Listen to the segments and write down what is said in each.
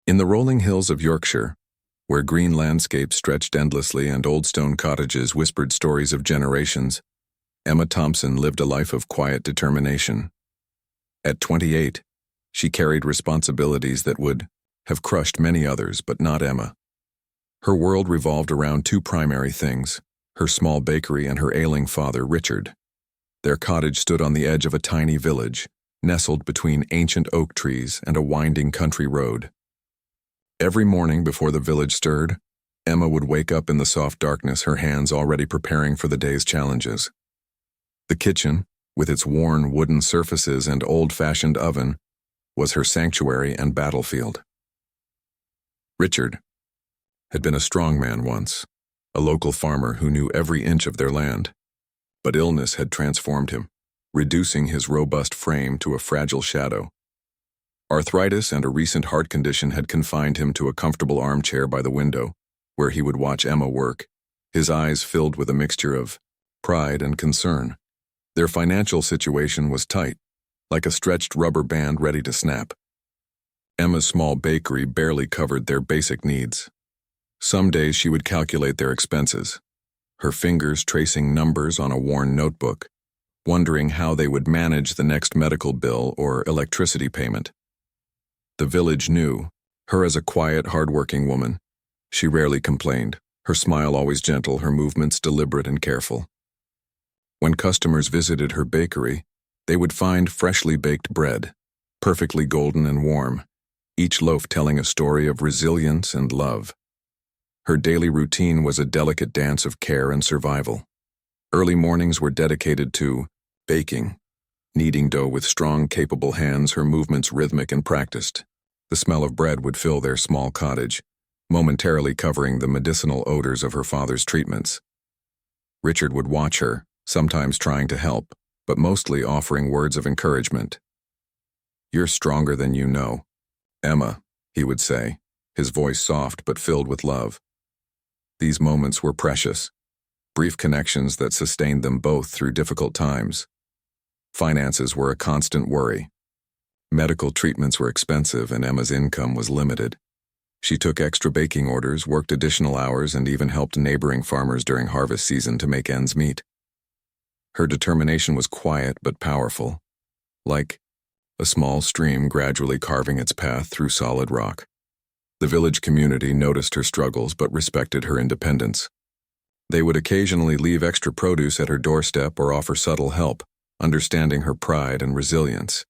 In the rolling hills of Yorkshire, where green landscapes stretched endlessly and old stone cottages whispered stories of generations, Emma Thompson lived a life of quiet determination. At 28, she carried responsibilities that would have crushed many others, but not Emma. Her world revolved around two primary things: her small bakery and her ailing father, Richard. Their cottage stood on the edge of a tiny village, nestled between ancient oak trees and a winding country road. Every morning before the village stirred, Emma would wake up in the soft darkness, her hands already preparing for the day's challenges. The kitchen, with its worn wooden surfaces and old-fashioned oven, was her sanctuary and battlefield. Richard had been a strong man once, a local farmer who knew every inch of their land. But illness had transformed him, reducing his robust frame to a fragile shadow. Arthritis and a recent heart condition had confined him to a comfortable armchair by the window, where he would watch Emma work, his eyes filled with a mixture of pride and concern. Their financial situation was tight, like a stretched rubber band ready to snap. Emma's small bakery barely covered their basic needs. Some days she would calculate their expenses, her fingers tracing numbers on a worn notebook, wondering how they would manage the next medical bill or electricity payment. The village knew her as a quiet, hard-working woman. She rarely complained, her smile always gentle, her movements deliberate and careful. When customers visited her bakery, they would find freshly baked bread, perfectly golden and warm, each loaf telling a story of resilience and love. Her daily routine was a delicate dance of care and survival. Early mornings were dedicated to baking, kneading dough with strong, capable hands, her movements rhythmic and practiced. The smell of bread would fill their small cottage, momentarily covering the medicinal odors of her father's treatments. Richard would watch her, sometimes trying to help, but mostly offering words of encouragement. "You're stronger than you know, Emma," he would say, his voice soft but filled with love. These moments were precious, brief connections that sustained them both through difficult times. Finances were a constant worry. Medical treatments were expensive and Emma's income was limited. She took extra baking orders, worked additional hours, and even helped neighboring farmers during harvest season to make ends meet. Her determination was quiet but powerful, like a small stream gradually carving its path through solid rock. The village community noticed her struggles but respected her independence. They would occasionally leave extra produce at her doorstep or offer subtle help, understanding her pride and resilience.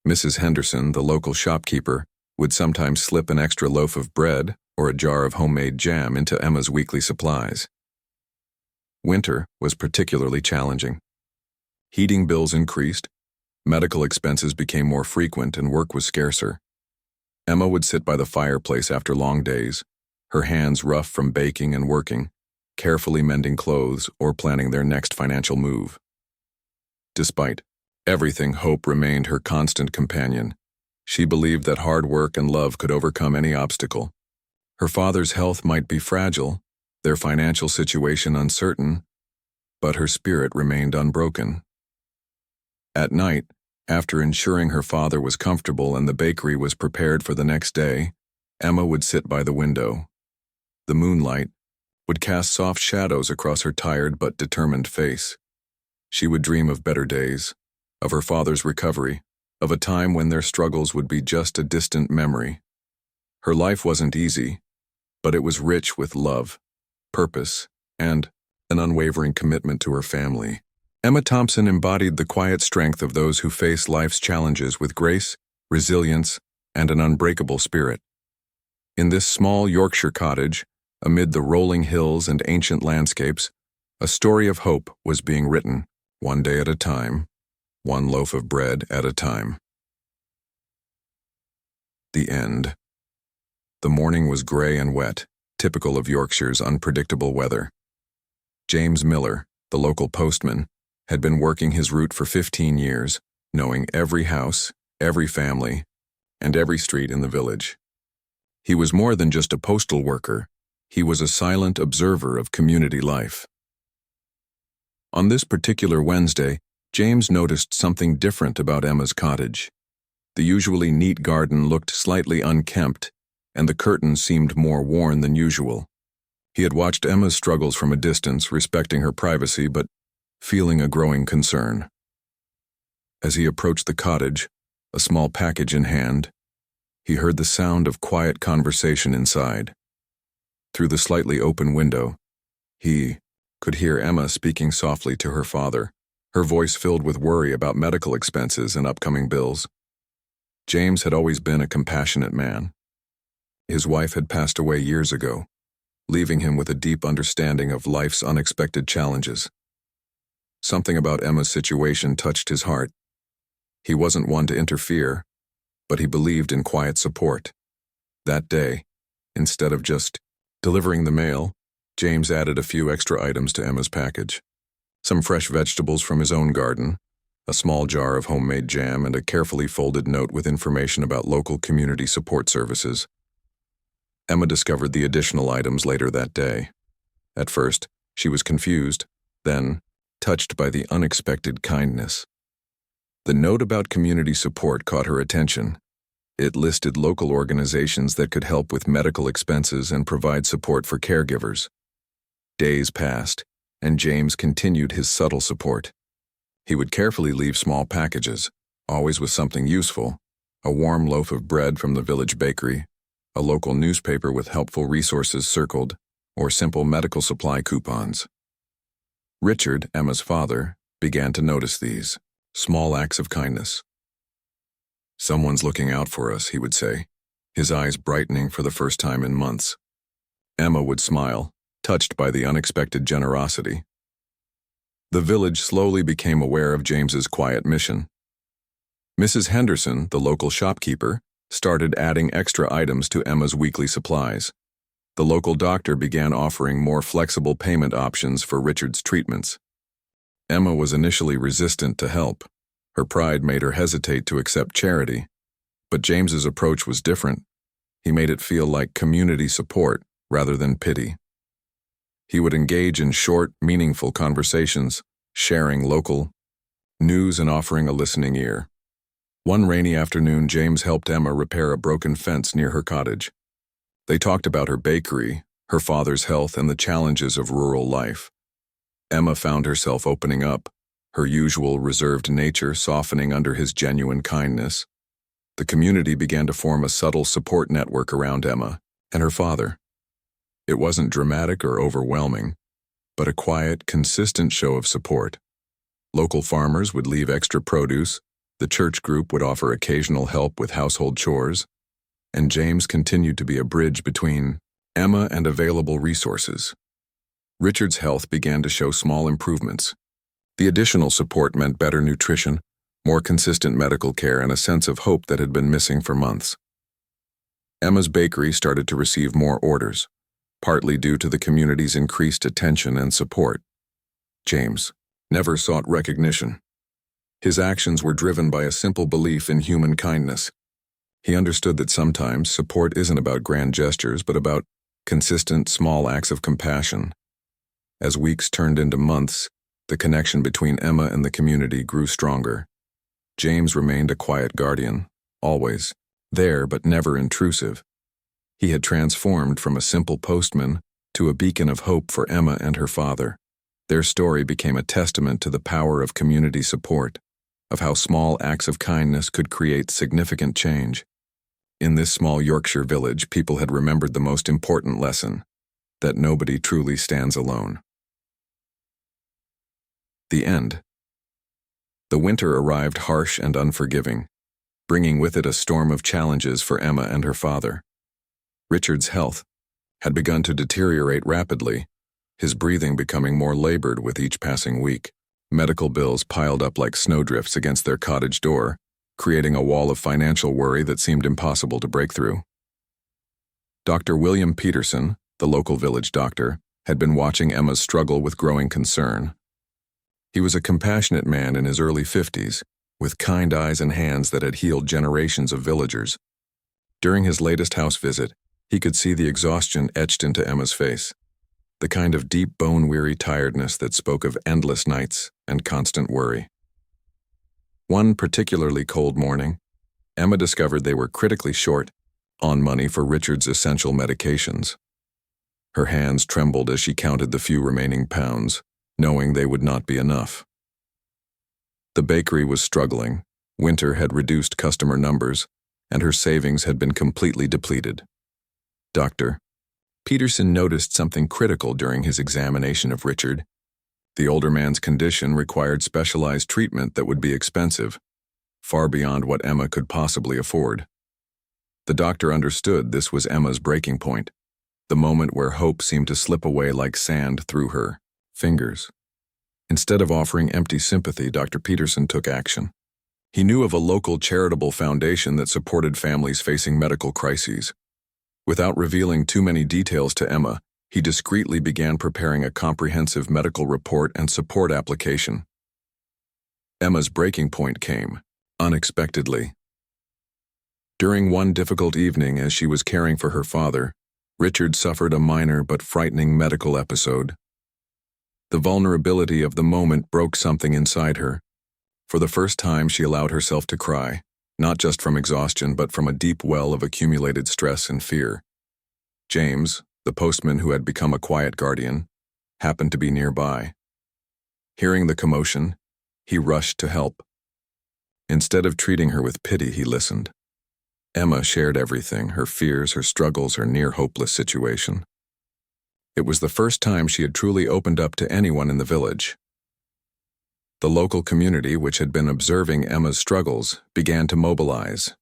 Mrs. Henderson, the local shopkeeper, would sometimes slip an extra loaf of bread or a jar of homemade jam into Emma's weekly supplies. Winter was particularly challenging. Heating bills increased, medical expenses became more frequent, and work was scarcer. Emma would sit by the fireplace after long days, her hands rough from baking and working, carefully mending clothes or planning their next financial move. Despite everything, hope remained her constant companion. She believed that hard work and love could overcome any obstacle. Her father's health might be fragile, their financial situation uncertain, but her spirit remained unbroken. At night, after ensuring her father was comfortable and the bakery was prepared for the next day, Emma would sit by the window. The moonlight would cast soft shadows across her tired but determined face. She would dream of better days, of her father's recovery, of a time when their struggles would be just a distant memory. Her life wasn't easy, but it was rich with love, purpose, and an unwavering commitment to her family. Emma Thompson embodied the quiet strength of those who face life's challenges with grace, resilience, and an unbreakable spirit. In this small Yorkshire cottage, amid the rolling hills and ancient landscapes, a story of hope was being written, one day at a time, one loaf of bread at a time. The end. The morning was gray and wet, typical of Yorkshire's unpredictable weather. James Miller, the local postman, had been working his route for 15 years, knowing every house, every family, and every street in the village. He was more than just a postal worker. He was a silent observer of community life. On this particular Wednesday, James noticed something different about Emma's cottage. The usually neat garden looked slightly unkempt, and the curtain seemed more worn than usual. He had watched Emma's struggles from a distance, respecting her privacy but feeling a growing concern. As he approached the cottage, a small package in hand, he heard the sound of quiet conversation inside. Through the slightly open window, he could hear Emma speaking softly to her father, her voice filled with worry about medical expenses and upcoming bills. James had always been a compassionate man. His wife had passed away years ago, leaving him with a deep understanding of life's unexpected challenges. Something about Emma's situation touched his heart. He wasn't one to interfere, but he believed in quiet support. That day, instead of just delivering the mail, James added a few extra items to Emma's package. Some fresh vegetables from his own garden, a small jar of homemade jam, and a carefully folded note with information about local community support services. Emma discovered the additional items later that day. At first, she was confused, then touched by the unexpected kindness. The note about community support caught her attention. It listed local organizations that could help with medical expenses and provide support for caregivers. Days passed, and James continued his subtle support. He would carefully leave small packages, always with something useful: a warm loaf of bread from the village bakery, a local newspaper with helpful resources circled, or simple medical supply coupons. Richard, Emma's father, began to notice these small acts of kindness. "Someone's looking out for us," he would say, his eyes brightening for the first time in months. Emma would smile, touched by the unexpected generosity. The village slowly became aware of James's quiet mission. Mrs. Henderson, the local shopkeeper, started adding extra items to Emma's weekly supplies. The local doctor began offering more flexible payment options for Richard's treatments. Emma was initially resistant to help. Her pride made her hesitate to accept charity. But James's approach was different. He made it feel like community support rather than pity. He would engage in short, meaningful conversations, sharing local news and offering a listening ear. One rainy afternoon, James helped Emma repair a broken fence near her cottage. They talked about her bakery, her father's health, and the challenges of rural life. Emma found herself opening up, her usual reserved nature softening under his genuine kindness. The community began to form a subtle support network around Emma and her father. It wasn't dramatic or overwhelming, but a quiet, consistent show of support. Local farmers would leave extra produce, the church group would offer occasional help with household chores, and James continued to be a bridge between Emma and available resources. Richard's health began to show small improvements. The additional support meant better nutrition, more consistent medical care, and a sense of hope that had been missing for months. Emma's bakery started to receive more orders, partly due to the community's increased attention and support. James never sought recognition. His actions were driven by a simple belief in human kindness. He understood that sometimes support isn't about grand gestures, but about consistent, small acts of compassion. As weeks turned into months, the connection between Emma and the community grew stronger. James remained a quiet guardian, always there but never intrusive. He had transformed from a simple postman to a beacon of hope for Emma and her father. Their story became a testament to the power of community support, of how small acts of kindness could create significant change. In this small Yorkshire village, people had remembered the most important lesson: that nobody truly stands alone. The end. The winter arrived harsh and unforgiving, bringing with it a storm of challenges for Emma and her father. Richard's health had begun to deteriorate rapidly, his breathing becoming more labored with each passing week. Medical bills piled up like snowdrifts against their cottage door, creating a wall of financial worry that seemed impossible to break through. Dr. William Peterson, the local village doctor, had been watching Emma's struggle with growing concern. He was a compassionate man in his early 50s, with kind eyes and hands that had healed generations of villagers. During his latest house visit, he could see the exhaustion etched into Emma's face, the kind of deep bone-weary tiredness that spoke of endless nights and constant worry. One particularly cold morning, Emma discovered they were critically short on money for Richard's essential medications. Her hands trembled as she counted the few remaining pounds, knowing they would not be enough. The bakery was struggling. Winter had reduced customer numbers, and her savings had been completely depleted. Dr. Peterson noticed something critical during his examination of Richard. The older man's condition required specialized treatment that would be expensive, far beyond what Emma could possibly afford. The doctor understood this was Emma's breaking point, the moment where hope seemed to slip away like sand through her fingers. Instead of offering empty sympathy, Dr. Peterson took action. He knew of a local charitable foundation that supported families facing medical crises. Without revealing too many details to Emma, he discreetly began preparing a comprehensive medical report and support application. Emma's breaking point came, unexpectedly. During one difficult evening as she was caring for her father, Richard suffered a minor but frightening medical episode. The vulnerability of the moment broke something inside her. For the first time, she allowed herself to cry, not just from exhaustion but from a deep well of accumulated stress and fear. James, the postman who had become a quiet guardian, happened to be nearby. Hearing the commotion, he rushed to help. Instead of treating her with pity, he listened. Emma shared everything, her fears, her struggles, her near-hopeless situation. It was the first time she had truly opened up to anyone in the village. The local community, which had been observing Emma's struggles, began to mobilize.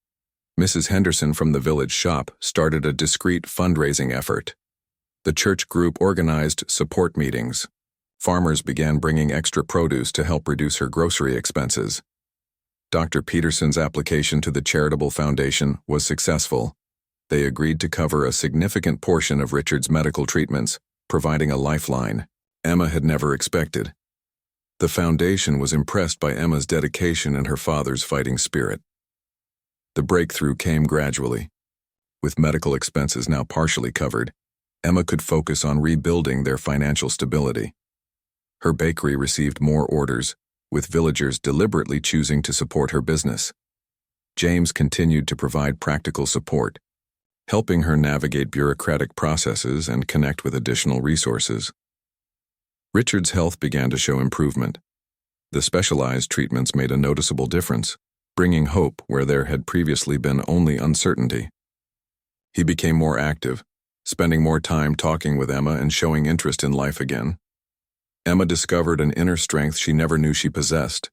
Mrs. Henderson from the village shop started a discreet fundraising effort. The church group organized support meetings. Farmers began bringing extra produce to help reduce her grocery expenses. Dr. Peterson's application to the charitable foundation was successful. They agreed to cover a significant portion of Richard's medical treatments, providing a lifeline Emma had never expected. The foundation was impressed by Emma's dedication and her father's fighting spirit. The breakthrough came gradually. With medical expenses now partially covered, Emma could focus on rebuilding their financial stability. Her bakery received more orders, with villagers deliberately choosing to support her business. James continued to provide practical support, helping her navigate bureaucratic processes and connect with additional resources. Richard's health began to show improvement. The specialized treatments made a noticeable difference, bringing hope where there had previously been only uncertainty. He became more active, spending more time talking with Emma and showing interest in life again. Emma discovered an inner strength she never knew she possessed.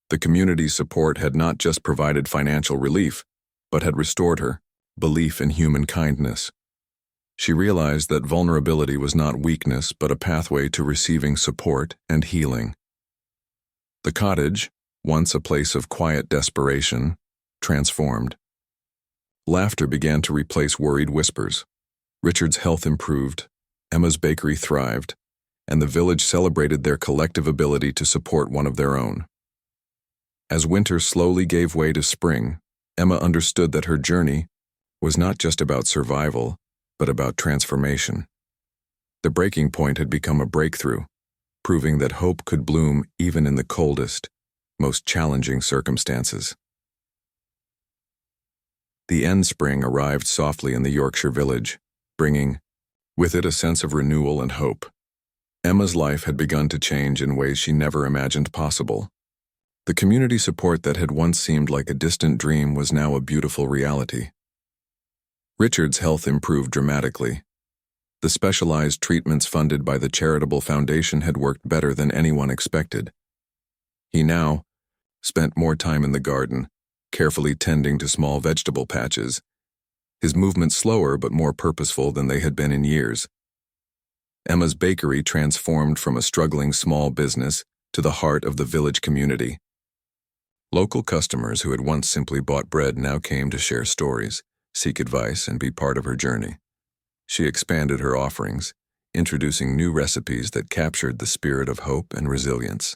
The community's support had not just provided financial relief, but had restored her belief in human kindness. She realized that vulnerability was not weakness but a pathway to receiving support and healing. The cottage, once a place of quiet desperation, transformed. Laughter began to replace worried whispers. Richard's health improved, Emma's bakery thrived, and the village celebrated their collective ability to support one of their own. As winter slowly gave way to spring, Emma understood that her journey was not just about survival, but about transformation. The breaking point had become a breakthrough, proving that hope could bloom even in the coldest, most challenging circumstances. The end spring arrived softly in the Yorkshire village, bringing with it a sense of renewal and hope. Emma's life had begun to change in ways she never imagined possible. The community support that had once seemed like a distant dream was now a beautiful reality. Richard's health improved dramatically. The specialized treatments funded by the charitable foundation had worked better than anyone expected. He now spent more time in the garden, carefully tending to small vegetable patches, his movements slower but more purposeful than they had been in years. Emma's bakery transformed from a struggling small business to the heart of the village community. Local customers who had once simply bought bread now came to share stories, seek advice, and be part of her journey. She expanded her offerings, introducing new recipes that captured the spirit of hope and resilience.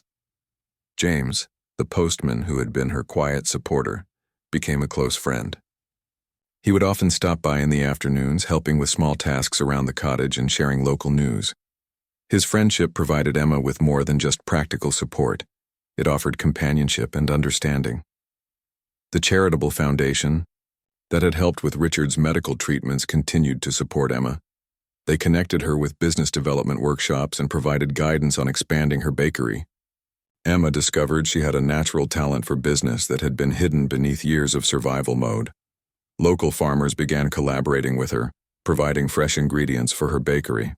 James, the postman who had been her quiet supporter, became a close friend. He would often stop by in the afternoons, helping with small tasks around the cottage and sharing local news. His friendship provided Emma with more than just practical support. It offered companionship and understanding. The charitable foundation, that had helped with Richard's medical treatments continued to support Emma. They connected her with business development workshops and provided guidance on expanding her bakery. Emma discovered she had a natural talent for business that had been hidden beneath years of survival mode. Local farmers began collaborating with her, providing fresh ingredients for her bakery.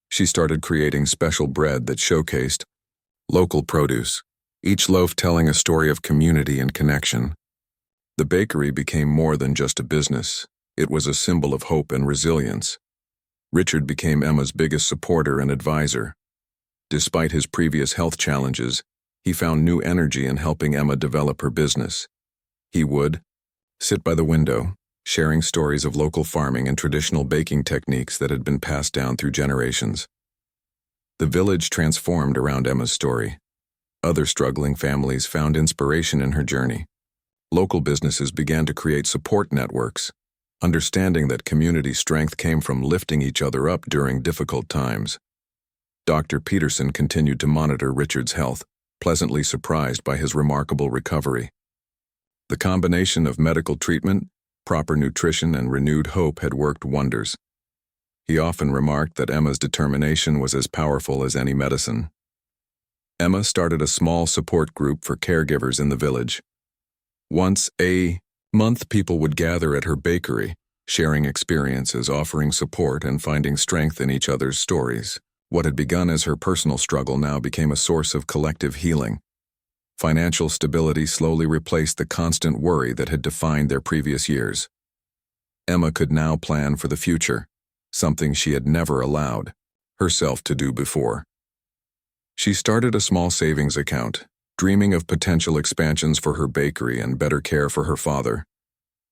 She started creating special bread that showcased local produce, each loaf telling a story of community and connection. The bakery became more than just a business. It was a symbol of hope and resilience. Richard became Emma's biggest supporter and advisor. Despite his previous health challenges, he found new energy in helping Emma develop her business. He would sit by the window, sharing stories of local farming and traditional baking techniques that had been passed down through generations. The village transformed around Emma's story. Other struggling families found inspiration in her journey. Local businesses began to create support networks, understanding that community strength came from lifting each other up during difficult times. Dr. Peterson continued to monitor Richard's health, pleasantly surprised by his remarkable recovery. The combination of medical treatment, proper nutrition, and renewed hope had worked wonders. He often remarked that Emma's determination was as powerful as any medicine. Emma started a small support group for caregivers in the village. Once a month, people would gather at her bakery, sharing experiences, offering support, and finding strength in each other's stories. What had begun as her personal struggle now became a source of collective healing. Financial stability slowly replaced the constant worry that had defined their previous years. Emma could now plan for the future, something she had never allowed herself to do before. She started a small savings account, dreaming of potential expansions for her bakery and better care for her father.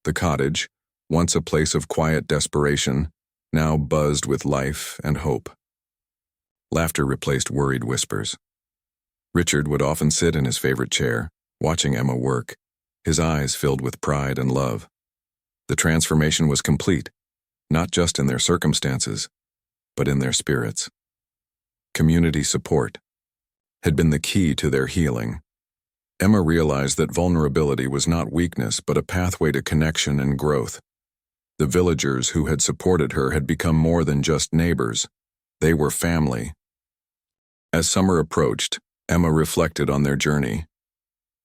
The cottage, once a place of quiet desperation, now buzzed with life and hope. Laughter replaced worried whispers. Richard would often sit in his favorite chair, watching Emma work, his eyes filled with pride and love. The transformation was complete, not just in their circumstances, but in their spirits. Community support had been the key to their healing. Emma realized that vulnerability was not weakness but a pathway to connection and growth. The villagers who had supported her had become more than just neighbors. They were family. As summer approached, Emma reflected on their journey.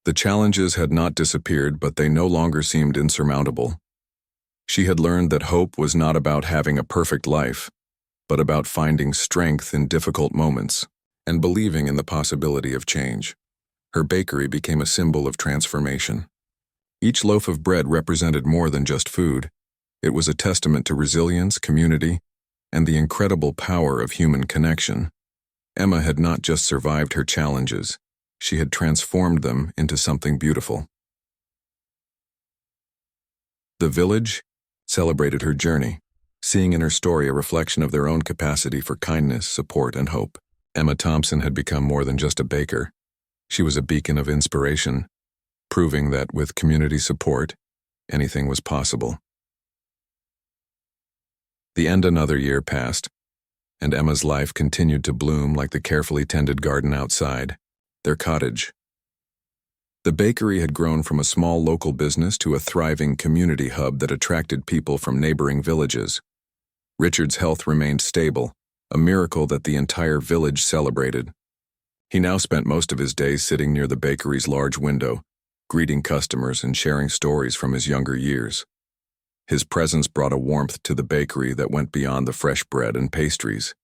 The challenges had not disappeared, but they no longer seemed insurmountable. She had learned that hope was not about having a perfect life, but about finding strength in difficult moments and believing in the possibility of change. Her bakery became a symbol of transformation. Each loaf of bread represented more than just food. It was a testament to resilience, community, and the incredible power of human connection. Emma had not just survived her challenges, she had transformed them into something beautiful. The village celebrated her journey, seeing in her story a reflection of their own capacity for kindness, support, and hope. Emma Thompson had become more than just a baker. She was a beacon of inspiration, proving that with community support, anything was possible. The end another year passed, and Emma's life continued to bloom like the carefully tended garden outside their cottage. The bakery had grown from a small local business to a thriving community hub that attracted people from neighboring villages. Richard's health remained stable, a miracle that the entire village celebrated. He now spent most of his days sitting near the bakery's large window, greeting customers and sharing stories from his younger years. His presence brought a warmth to the bakery that went beyond the fresh bread and pastries.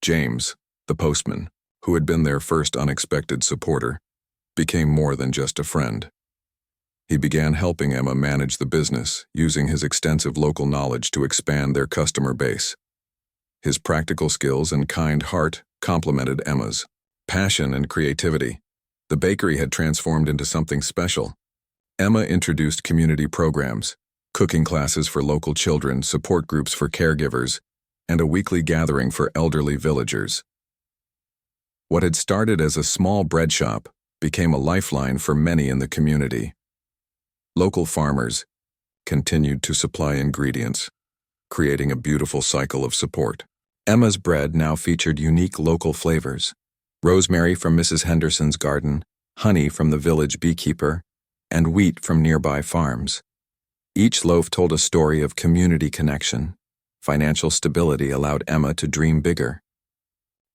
James, the postman, who had been their first unexpected supporter, became more than just a friend. He began helping Emma manage the business, using his extensive local knowledge to expand their customer base. His practical skills and kind heart complemented Emma's passion and creativity. The bakery had transformed into something special. Emma introduced community programs, cooking classes for local children, support groups for caregivers, and a weekly gathering for elderly villagers. What had started as a small bread shop became a lifeline for many in the community. Local farmers continued to supply ingredients, creating a beautiful cycle of support. Emma's bread now featured unique local flavors: rosemary from Mrs. Henderson's garden, honey from the village beekeeper, and wheat from nearby farms. Each loaf told a story of community connection. Financial stability allowed Emma to dream bigger.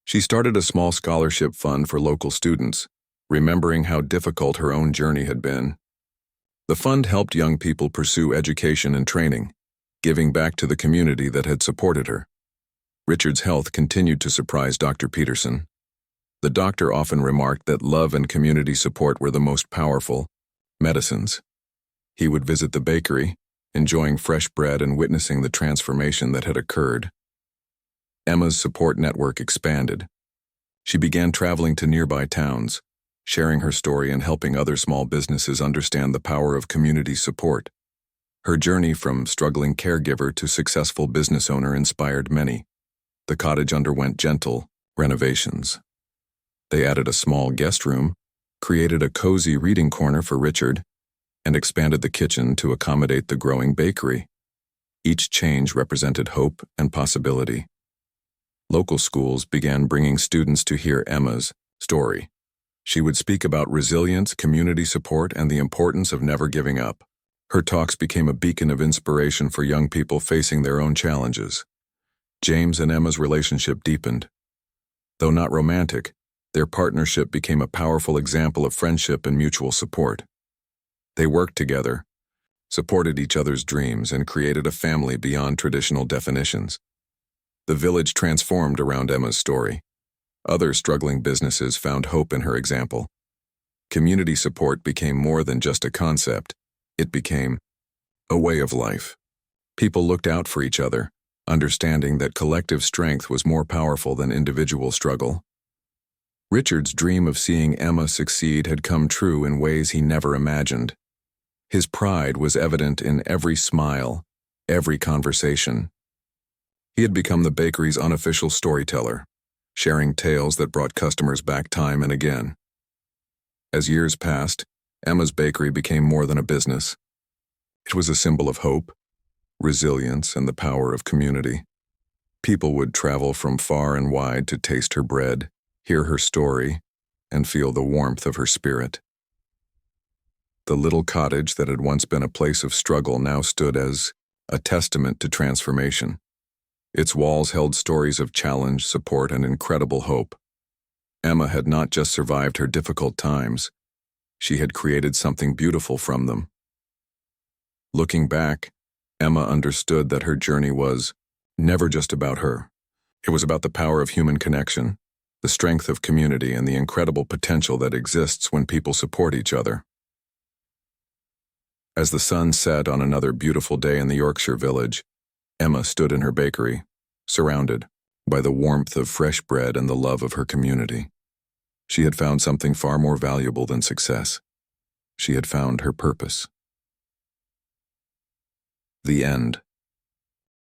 She started a small scholarship fund for local students, remembering how difficult her own journey had been. The fund helped young people pursue education and training, giving back to the community that had supported her. Richard's health continued to surprise Dr. Peterson. The doctor often remarked that love and community support were the most powerful medicines. He would visit the bakery, enjoying fresh bread and witnessing the transformation that had occurred. Emma's support network expanded. She began traveling to nearby towns, sharing her story and helping other small businesses understand the power of community support. Her journey from struggling caregiver to successful business owner inspired many. The cottage underwent gentle renovations. They added a small guest room, created a cozy reading corner for Richard, and expanded the kitchen to accommodate the growing bakery. Each change represented hope and possibility. Local schools began bringing students to hear Emma's story. She would speak about resilience, community support, and the importance of never giving up. Her talks became a beacon of inspiration for young people facing their own challenges. James and Emma's relationship deepened. Though not romantic, their partnership became a powerful example of friendship and mutual support. They worked together, supported each other's dreams, and created a family beyond traditional definitions. The village transformed around Emma's story. Other struggling businesses found hope in her example. Community support became more than just a concept. It became a way of life. People looked out for each other, understanding that collective strength was more powerful than individual struggle. Richard's dream of seeing Emma succeed had come true in ways he never imagined. His pride was evident in every smile, every conversation. He had become the bakery's unofficial storyteller, sharing tales that brought customers back time and again. As years passed, Emma's bakery became more than a business. It was a symbol of hope, resilience, and the power of community. People would travel from far and wide to taste her bread, hear her story, and feel the warmth of her spirit. The little cottage that had once been a place of struggle now stood as a testament to transformation. Its walls held stories of challenge, support, and incredible hope. Emma had not just survived her difficult times, she had created something beautiful from them. Looking back, Emma understood that her journey was never just about her. It was about the power of human connection, the strength of community, and the incredible potential that exists when people support each other. As the sun set on another beautiful day in the Yorkshire village, Emma stood in her bakery, surrounded by the warmth of fresh bread and the love of her community. She had found something far more valuable than success. She had found her purpose. The end.